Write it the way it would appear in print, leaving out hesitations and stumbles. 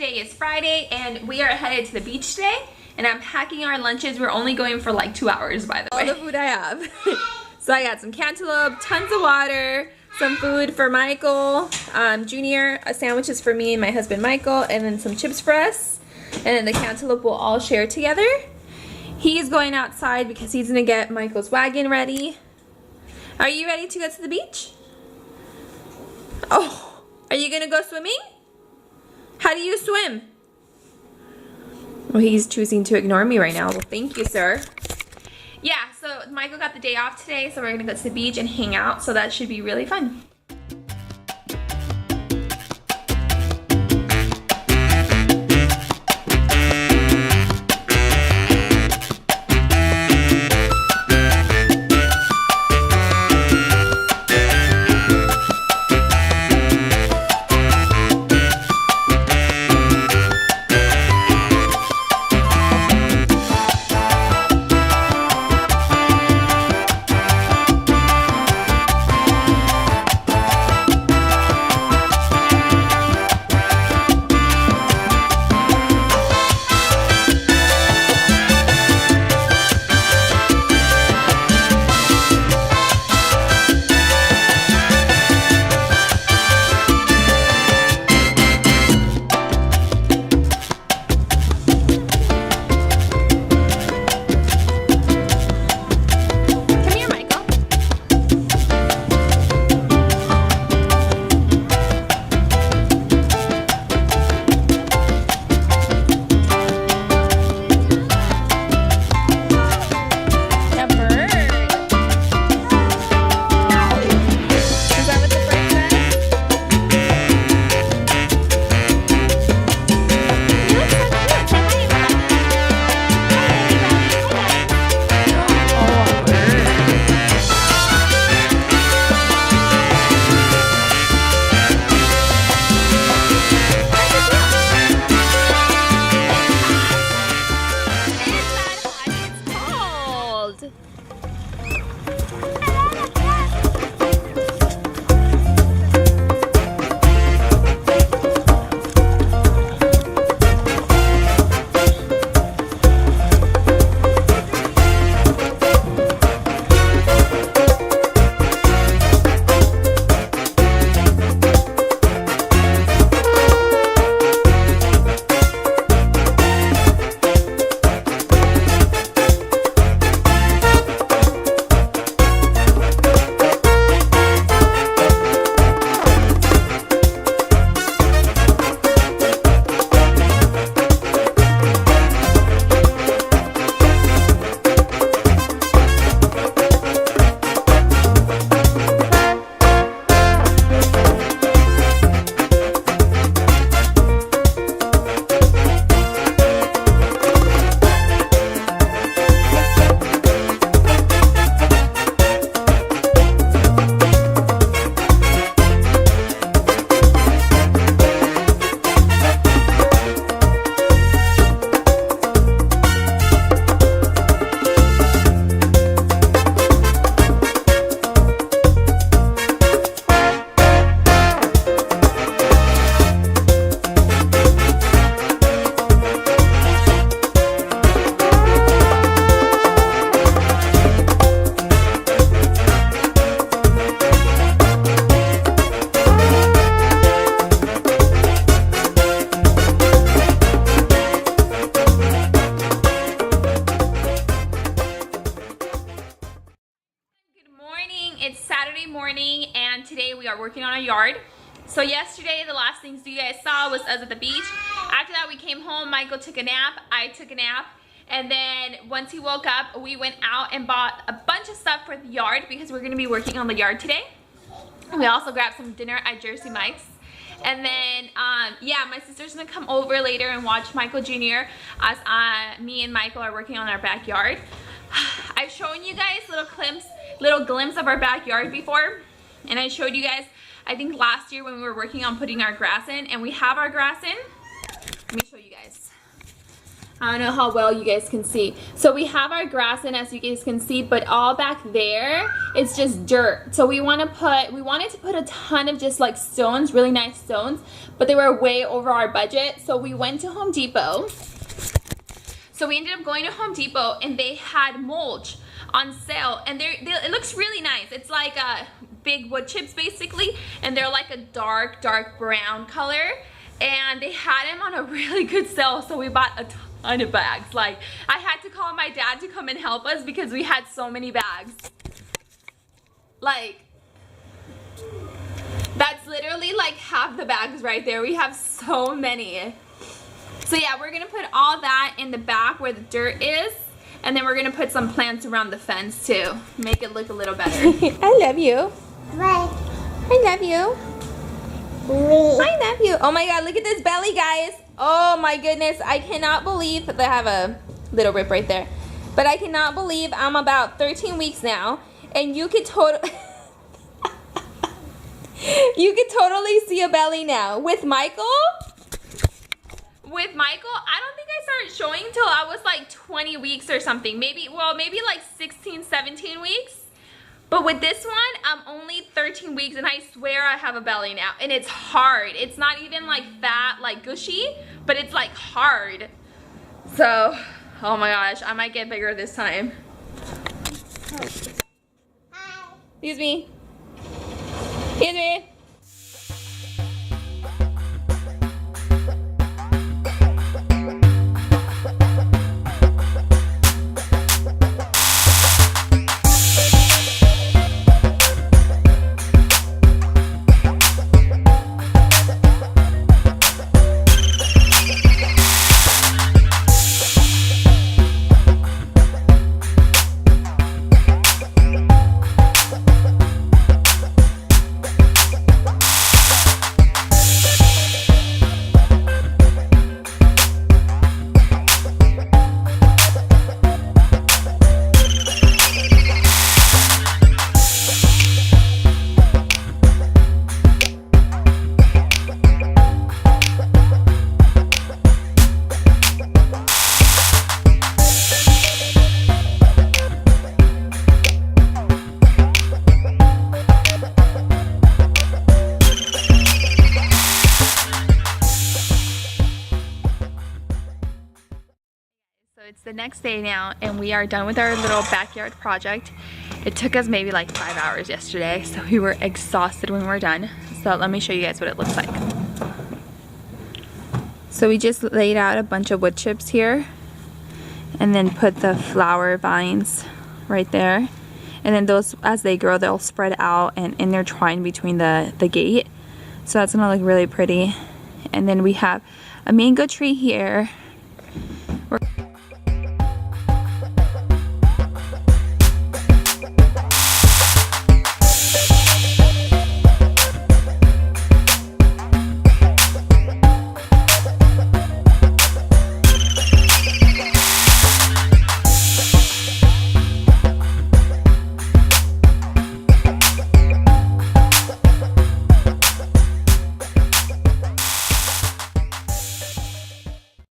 today is Friday and we are headed to the beach today and I'm packing our lunches. We're only going for like 2 hours, by the way. All the food I have. So I got some cantaloupe, tons of water, some food for Michael Jr., sandwiches for me and my husband Michael, and then some chips for us. And then the cantaloupe we'll all share together. He's going outside because he's gonna get Michael's wagon ready. Are you ready to go to the beach? Oh, are you gonna go swimming? How do you swim? Well, he's choosing to ignore me right now. Well, thank you, sir. Yeah, so Michael got the day off today, so we're gonna go to the beach and hang out, so that should be really fun. It's Saturday morning and today we are working on our yard. So yesterday, the last things you guys saw was us at the beach. After that, we came home, Michael took a nap, I took a nap, and then once he woke up, we went out and bought a bunch of stuff for the yard because we're gonna be working on the yard today. We also grabbed some dinner at Jersey Mike's. And then, yeah, my sister's gonna come over later and watch Michael Jr. as me and Michael are working on our backyard. I've shown you guys little glimpse of our backyard before, and I showed you guys, I think last year when we were working on putting our grass in, and we have our grass in. Let me show you guys. I don't know how well you guys can see. So we have our grass in, as you guys can see, but all back there, it's just dirt. So we wanted to put a ton of just like stones, really nice stones, but they were way over our budget. So we went to Home Depot. So we ended up going to Home Depot and they had mulch on sale, and it looks really nice. It's like big wood chips basically, and they're like a dark brown color, and they had them on a really good sale. So we bought a ton of bags. Like, I had to call my dad to come and help us because we had so many bags. Like, that's literally like half the bags right there. We have so many. So yeah, we're gonna put all that in the back where the dirt is, and then we're gonna put some plants around the fence too, make it look a little better. I love you. Bye. I love you. I love you. Oh my god, look at this belly, guys. Oh my goodness, I cannot believe that I have a little rip right there. But I cannot believe I'm about 13 weeks now, and you could totally you could totally see a belly now. With Michael, I don't think I started showing till I was like 20 weeks or something. Maybe like 16, 17 weeks. But with this one, I'm only 13 weeks, and I swear I have a belly now. And it's hard. It's not even like fat, like gushy, but it's like hard. So, oh my gosh, I might get bigger this time. Hi. Excuse me. Excuse me. It's the next day now, and we are done with our little backyard project. It took us maybe like 5 hours yesterday, so we were exhausted when we were done. So let me show you guys what it looks like. So we just laid out a bunch of wood chips here, and then put the flower vines right there. And then those, as they grow, they'll spread out and intertwine between the gate. So that's gonna look really pretty. And then we have a mango tree here.